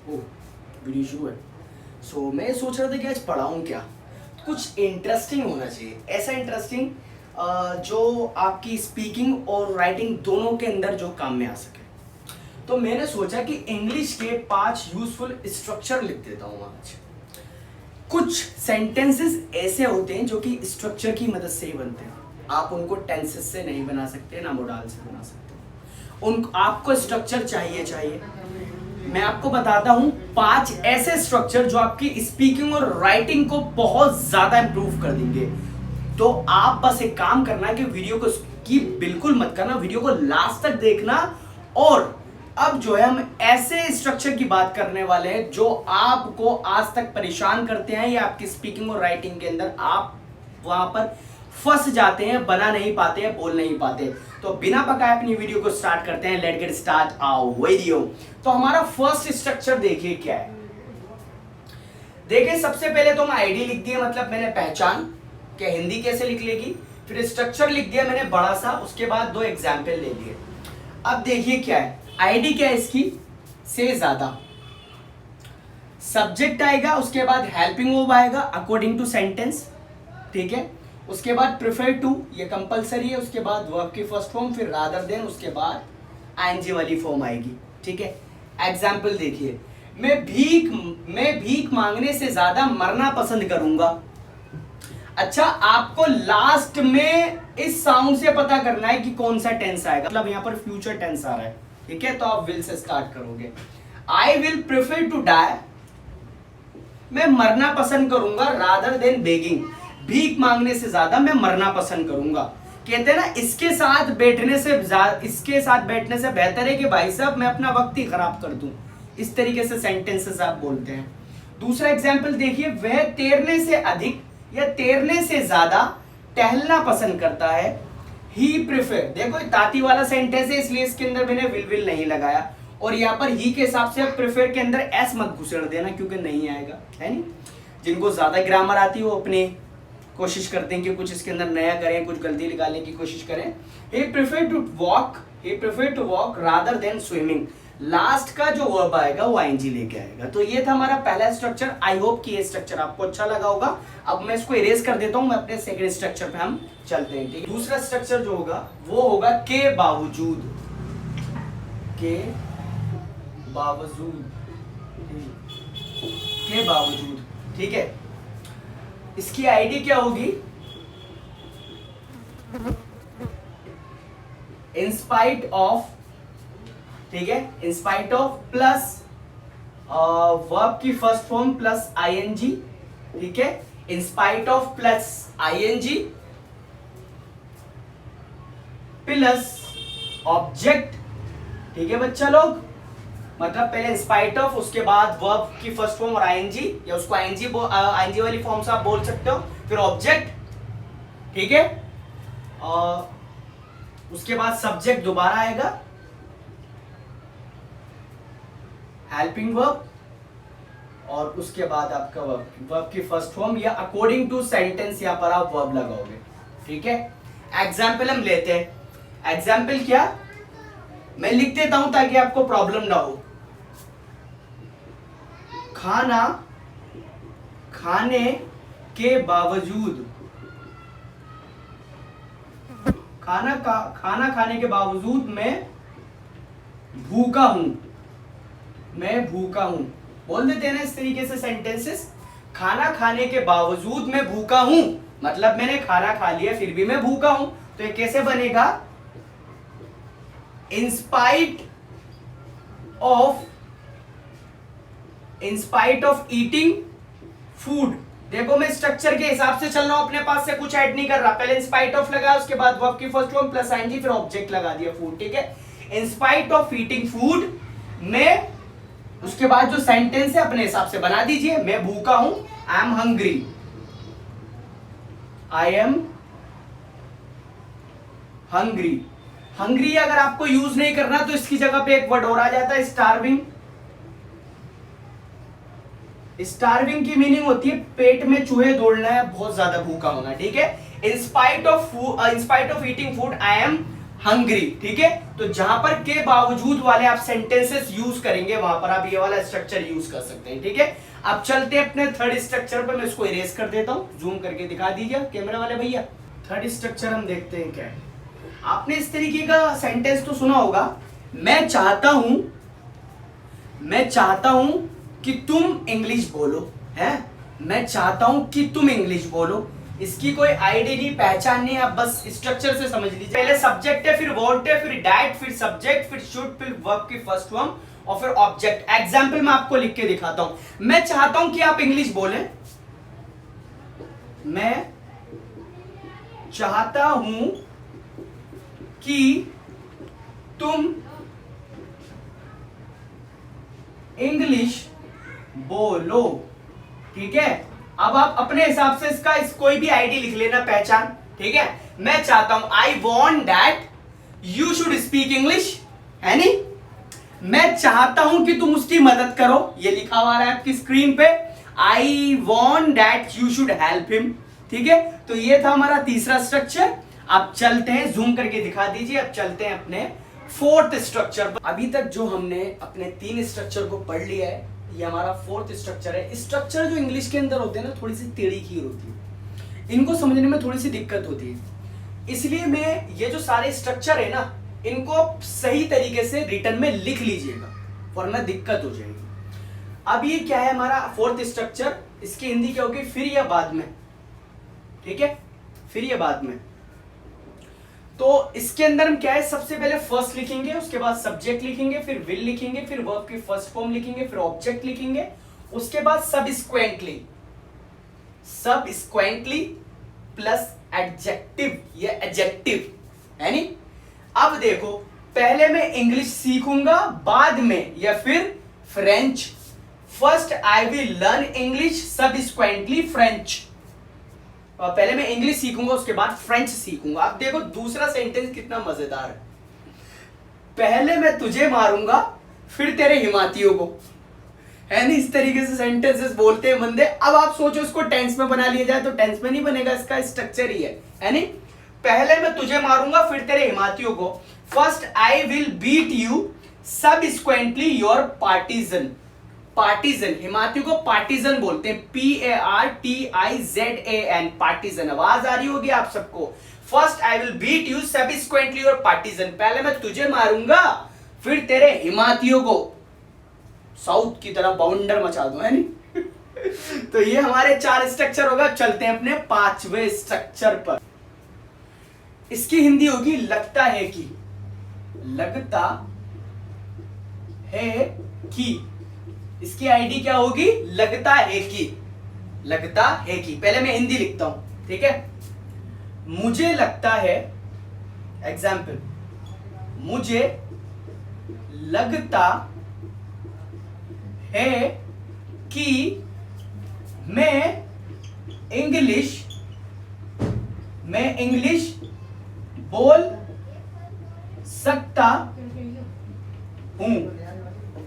ओ video शुरू है। मैं सोच रहा था कि आज पढ़ाऊँ क्या, कुछ इंटरेस्टिंग होना चाहिए, ऐसा इंटरेस्टिंग जो आपकी स्पीकिंग और राइटिंग दोनों के अंदर जो काम में आ सके। तो मैंने सोचा कि इंग्लिश के 5 यूजफुल स्ट्रक्चर लिख देता हूँ आज। कुछ सेंटेंसेस ऐसे होते हैं जो कि स्ट्रक्चर की मदद से ही बनते हैं। आप उनको टेंसेस से नहीं बना सकते, ना मोडाल से बना सकते। आपको स्ट्रक्चर चाहिए। मैं आपको बताता हूं 5 ऐसे स्ट्रक्चर जो आपकी स्पीकिंग और राइटिंग को बहुत ज्यादा इंप्रूव कर देंगे। तो आप बस एक काम करना कि वीडियो को स्किप बिल्कुल मत करना, वीडियो को लास्ट तक देखना। और अब जो है हम ऐसे स्ट्रक्चर की बात करने वाले हैं जो आपको आज तक परेशान करते हैं या आपकी स्पीकिंग और राइटिंग के अंदर आप वहां पर फंस जाते हैं, बना नहीं पाते हैं, बोल नहीं पाते। तो बिना पकाए अपनी वीडियो को स्टार्ट करते हैं। Let's get start our video. तो हमारा फर्स्ट स्ट्रक्चर देखिए क्या है। देखिए सबसे पहले तो हम आईडी लिख दिए, मतलब मैंने पहचान, क्या हिंदी कैसे लिख लेगी। फिर स्ट्रक्चर लिख दिया मैंने बड़ा सा, उसके बाद 2 एग्जाम्पल ले लिए। अब देखिए क्या है, आईडी क्या है इसकी, से ज्यादा। सब्जेक्ट आएगा, उसके बाद हेल्पिंग वर्ब आएगा अकॉर्डिंग टू सेंटेंस, ठीक है। उसके बाद प्रेफर टू, ये कंपलसरी है। उसके बाद वर्ब की फर्स्ट फॉर्म, फिर रादर देन, उसके बाद आईएनजी वाली फॉर्म आएगी, ठीक है। एग्जाम्पल देखिए, मैं भीख मांगने से ज्यादा मरना पसंद करूंगा। अच्छा, आपको लास्ट में इस साउंड से पता करना है कि कौन सा टेंस आएगा, मतलब यहां पर फ्यूचर टेंस आ रहा है, ठीक है। तो आप विल से स्टार्ट करोगे। I will prefer to die, मैं मरना पसंद करूंगा, रादर देन बेगिंग, भीख मांगने से ज्यादा मैं मरना पसंद करूंगा। कहते हैं ना, इसके साथ बैठने से बेहतर है कि भाई साहब मैं अपना वक्त ही खराब कर दूं। इस तरीके से सेंटेंसेस आप बोलते हैं। दूसरा एग्जाम्पल देखिए, वह तैरने से अधिक या तैरने से ज्यादा टहलना पसंद करता है। ही प्रेफर, देखो ताती वाला सेंटेंस है इसलिए इसके अंदर मैंने विल नहीं लगाया। और यहाँ पर ही के हिसाब से प्रेफर के अंदर एस मत घुसेड़ देना क्योंकि नहीं आएगा, है नहीं। जिनको ज्यादा ग्रामर आती है वो अपने कोशिश करते हैं कि कुछ इसके अंदर नया करें, कुछ गलती निकालने की कोशिश करें। he prefer to walk rather than swimming। Last का जो वर्ब आएगा वो आईएनजी लेके आएगा। तो ये था हमारा पहला स्ट्रक्चर। आई होप कि ये स्ट्रक्चर आपको अच्छा लगा होगा। अब मैं इसको इरेज कर देता हूं, मैं अपने सेकंड स्ट्रक्चर पे हम चलते हैं, ठीक है। दूसरा स्ट्रक्चर जो होगा वो होगा के बावजूद, के बावजूद, ठीक है। इसकी आईडी क्या होगी, इन स्पाइट ऑफ, ठीक है, in spite of plus verb की फर्स्ट फॉर्म प्लस आईएनजी, ठीक है। In spite of plus ING plus object, ठीक है बच्चा लोग। मतलब पहले स्पाइट ऑफ, उसके बाद वर्ब की फर्स्ट फॉर्म और आईएनजी, या उसको आईएनजी वाली फॉर्म से आप बोल सकते हो। फिर ऑब्जेक्ट, ठीक है। उसके बाद सब्जेक्ट दोबारा आएगा, हेल्पिंग वर्ब, और उसके बाद आपका वर्ब की फर्स्ट फॉर्म या अकॉर्डिंग टू सेंटेंस यहां पर आप वर्ब लगाओगे, ठीक है। एग्जाम्पल हम लेते हैं। एग्जाम्पल क्या, मैं लिख देता हूं ताकि आपको प्रॉब्लम ना हो। खाना खाने के बावजूद, खाना खाने के बावजूद मैं भूखा हूं, बोल देते हैं ना इस तरीके से सेंटेंसेस। खाना खाने के बावजूद मैं भूखा हूं, मतलब मैंने खाना खा लिया फिर भी मैं भूखा हूं। तो ये कैसे बनेगा, इन स्पाइट ऑफ ईटिंग फूड। देखो मैं स्ट्रक्चर के हिसाब से चल रहा हूं, अपने पास से कुछ ऐड नहीं कर रहा। पहले इन स्पाइट ऑफ लगा, उसके बाद वर्ब की फर्स्ट फॉर्म प्लस आईएनजी, फिर ऑब्जेक्ट लगा दिया फूड, ठीक है। In spite of eating food में, उसके बाद जो सेंटेंस है अपने हिसाब से बना दीजिए। मैं भूखा हूं, आई एम हंग्री, हंग्री अगर आपको यूज नहीं करना तो इसकी जगह पे एक वर्ड और आ जाता है, स्टार्विंग। स्टार्विंग की मीनिंग होती है पेट में चूहे दौड़ना है, बहुत ज्यादा भूखा होना, ठीक है। In spite of eating food I am hungry, ठीक है। तो जहां पर के बावजूद वाले आप सेंटेंसेस यूज करेंगे वहां पर आप ये वाला स्ट्रक्चर यूज कर सकते हैं, ठीक है। अब चलते हैं अपने थर्ड स्ट्रक्चर पर, मैं इसको इरेज कर देता हूं, जूम करके दिखा दीजिए कैमरा वाले भैया। थर्ड स्ट्रक्चर हम देखते हैं क्या है। आपने इस तरीके का सेंटेंस तो सुना होगा, मैं चाहता हूं कि तुम इंग्लिश बोलो, है, मैं चाहता हूं कि तुम इंग्लिश बोलो। इसकी कोई आईडी नहीं, पहचान नहीं, आप बस स्ट्रक्चर से समझ लीजिए। पहले सब्जेक्ट है, फिर वर्ब है, फिर डैट, फिर सब्जेक्ट, फिर शुड, फिर वर्ब की फर्स्ट फॉर्म और फिर ऑब्जेक्ट। एग्जाम्पल मैं आपको लिख के दिखाता हूं। मैं चाहता हूं कि आप इंग्लिश बोलें, मैं चाहता हूं कि तुम इंग्लिश बोलो, ठीक है। अब आप अपने हिसाब से इसका कोई भी आईडी लिख लेना, पहचान, ठीक है। मैं चाहता हूं, I want that you should speak English, है नी। मैं चाहता हूं कि तुम उसकी मदद करो, ये लिखा हुआ है आपकी स्क्रीन पे, I want that you should help him, ठीक है। तो ये था हमारा तीसरा स्ट्रक्चर। अब चलते हैं, जूम करके दिखा दीजिए, अब चलते हैं अपने फोर्थ स्ट्रक्चर पर। अभी तक जो हमने अपने 3 स्ट्रक्चर को पढ़ लिया है, ये हमारा फोर्थ स्ट्रक्चर है। स्ट्रक्चर जो इंग्लिश के अंदर होते हैं ना, थोड़ी सी टेढ़ी खीर होती है, इनको समझने में थोड़ी सी दिक्कत होती है। इसलिए मैं ये जो सारे स्ट्रक्चर है ना, इनको सही तरीके से रिटर्न में लिख लीजिएगा, वरना दिक्कत हो जाएगी। अब ये क्या है हमारा फोर्थ स्ट्रक्चर, इसकी हिंदी क्या होगी, फिर या बाद में, ठीक है, फिर या बाद में। तो इसके अंदर हम क्या है, सबसे पहले फर्स्ट लिखेंगे, उसके बाद सब्जेक्ट लिखेंगे, फिर विल लिखेंगे, फिर वर्ब की फर्स्ट फॉर्म लिखेंगे, फिर ऑब्जेक्ट लिखेंगे, उसके बाद सबसिक्वेंटली प्लस एडजेक्टिव या एडजेक्टिव, है नी। अब देखो, पहले मैं इंग्लिश सीखूंगा, बाद में या फिर French. First I will learn English, subsequently French. पहले मैं इंग्लिश सीखूंगा, उसके बाद फ्रेंच सीखूंगा। अब देखो दूसरा सेंटेंस कितना मजेदार है, पहले मैं तुझे मारूंगा फिर तेरे हिमातियों को, है नहीं। इस तरीके से सेंटेंसेस बोलते हैं बंदे। अब आप सोचो इसको टेंस में बना लिया जाए तो टेंस में नहीं बनेगा, इसका स्ट्रक्चर ही है नहीं। पहले मैं तुझे मारूंगा फिर तेरे हिमातियों को, first I will beat you, subsequently your partisan. Partisan, हिमातियों को पार्टीजन बोलते हैं, PARTIZAN, पार्टीजन। आवाज आ रही होगी आप सबको। First I will beat you, subsequently your partisan, पहले मैं तुझे मारूंगा फिर तेरे हिमातियों को साउथ की तरह बाउंडर मचा दूं, है नहीं। तो ये हमारे 4 स्ट्रक्चर होगा। चलते हैं अपने 5वें स्ट्रक्चर पर। इसकी हिंदी होगी लगता है कि, लगता है कि। इसकी आईडी क्या होगी, लगता है कि, लगता है कि। पहले मैं हिंदी लिखता हूं, ठीक है। मुझे लगता है, एग्जाम्पल, मुझे लगता है कि मैं इंग्लिश बोल सकता हूं,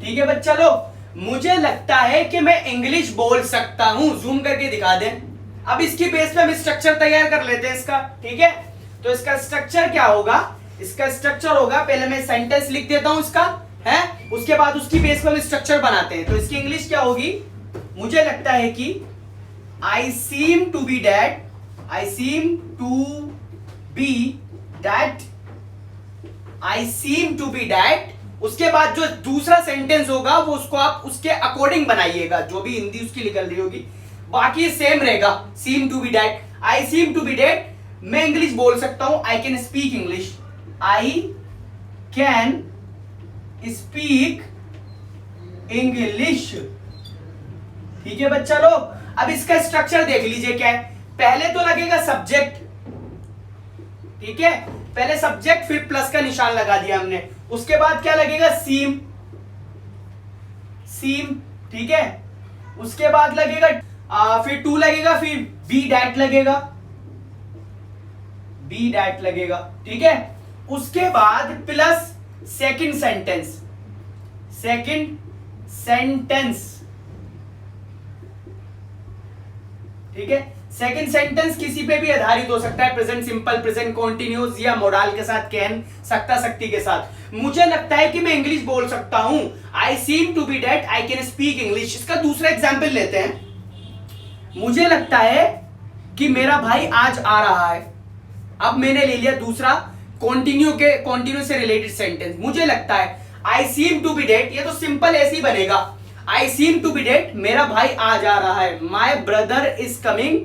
ठीक है बच्चा लोग। मुझे लगता है कि मैं इंग्लिश बोल सकता हूं, जूम करके दिखा दें। अब इसकी बेस पे हम स्ट्रक्चर तैयार कर लेते हैं इसका, ठीक है। तो इसका स्ट्रक्चर क्या होगा, इसका स्ट्रक्चर होगा, पहले मैं सेंटेंस लिख देता हूं इसका, है, उसके बाद उसकी बेस पे हम स्ट्रक्चर बनाते हैं। तो इसकी इंग्लिश क्या होगी, मुझे लगता है कि I seem to be that, I seem to be that, I seem to be that. उसके बाद जो दूसरा सेंटेंस होगा वो उसको आप उसके अकॉर्डिंग बनाइएगा, जो भी हिंदी उसकी निकल रही होगी, बाकी सेम रहेगा। Seem to be that, I seem to be that, मैं इंग्लिश बोल सकता हूं, I can speak English, I can speak English, ठीक है बच्चा लोग। अब इसका स्ट्रक्चर देख लीजिए क्या है। पहले तो लगेगा सब्जेक्ट, ठीक है, पहले सब्जेक्ट फिर प्लस का निशान लगा दिया हमने। उसके बाद क्या लगेगा, सीम, ठीक है। उसके बाद लगेगा फिर टू लगेगा, फिर बी डैट लगेगा, ठीक है। उसके बाद प्लस सेकंड सेंटेंस, ठीक है। सेकंड सेंटेंस किसी पे भी आधारित हो सकता है, प्रेजेंट सिंपल, प्रेजेंट कॉन्टिन्यूस या मोडाल के साथ, कैन, सकता शक्ति के साथ। मुझे लगता है कि मैं इंग्लिश बोल सकता हूं, I seem to be that I can speak English. इसका दूसरा एग्जाम्पल लेते हैं। मुझे लगता है कि मेरा भाई आज आ रहा है। अब मैंने ले लिया दूसरा कॉन्टिन्यू से रिलेटेड सेंटेंस। मुझे लगता है, I seem to be date, ये तो सिंपल ऐसे ही बनेगा, I seem to be date, मेरा भाई आज आ रहा है। My brother is coming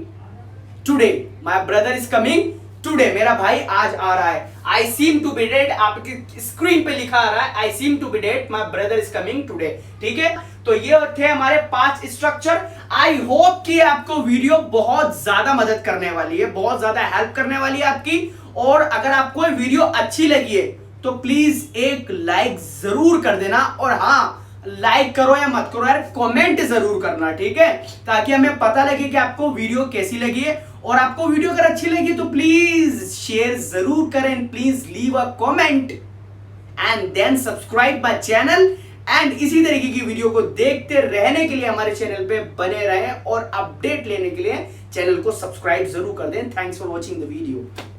today, my brother is coming today, मेरा भाई आज आ रहा है। I seem to be date, आपकी स्क्रीन पे लिखा आ रहा है, I seem to be date, my brother is coming today. ठीक है, तो ये थे हमारे 5 स्ट्रक्चर। आई होप कि आपको वीडियो बहुत ज्यादा मदद करने वाली है, बहुत ज्यादा हेल्प करने वाली है आपकी। और अगर आपको ये वीडियो अच्छी लगी है तो प्लीज एक लाइक जरूर कर देना। और हाँ, लाइक करो या मत करो यार, कमेंट जरूर करना, ठीक है, ताकि हमें पता लगे कि आपको वीडियो कैसी लगी है। और आपको वीडियो अगर अच्छी लगी तो प्लीज शेयर जरूर करें, please leave a comment and then subscribe my channel. And इसी तरीके की वीडियो को देखते रहने के लिए हमारे चैनल पे बने रहें और अपडेट लेने के लिए चैनल को सब्सक्राइब जरूर कर दें। Thanks for watching the video.